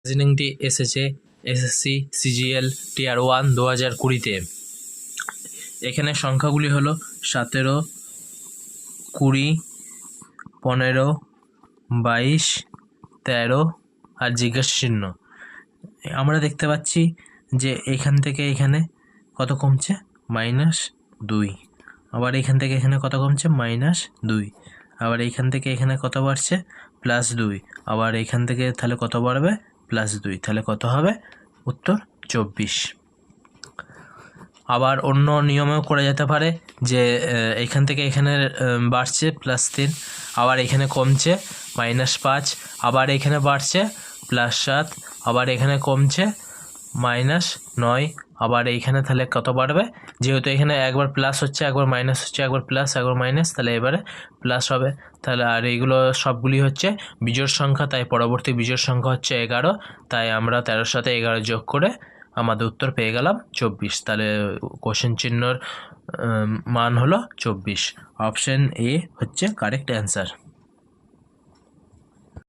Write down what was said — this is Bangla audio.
রিজনিংটি এসেছে এসএসসি সিজিএল টিয়ার 1 2020-তে। এখানে সংখ্যাগুলি হলো 17, 20, 15, 22, 13 আর জিজ্ঞাসা চিহ্ন। আমরা দেখতে পাচ্ছি যে এখান থেকে এখানে কত কমছে, -2। আবার এখান থেকে এখানে কত কমছে, -2। আবার এইখান থেকে এখানে কত বাড়ছে, +2। আবার এইখান থেকে তাহলে কত বাড়বে, +2। তাহলে কত হবে, উত্তর 24। আবার অন্য নিয়মেও করা যেতে পারে যে এইখান থেকে এখানে বাড়ছে +3, আবার এখানে কমছে -5, আবার এখানে বাড়ছে +7, আবার এখানে কমছে -9, আবার এইখানে তাহলে কত বাড়বে, যেহেতু এখানে একবার প্লাস হচ্ছে, একবার মাইনাস হচ্ছে, একবার প্লাস একবার মাইনাস, তাহলে এবারে প্লাস হবে। তাহলে আর এইগুলো সবগুলি হচ্ছে বিজোড় সংখ্যা, তাই পরবর্তী বিজোড় সংখ্যা হচ্ছে 11। তাই আমরা 13-এর সাথে 11 যোগ করে আমাদের উত্তর পেয়ে গেলাম 24। তাহলে কোশ্চেন চিহ্নর মান হলো 24। অপশন এ হচ্ছে কারেক্ট অ্যান্সার।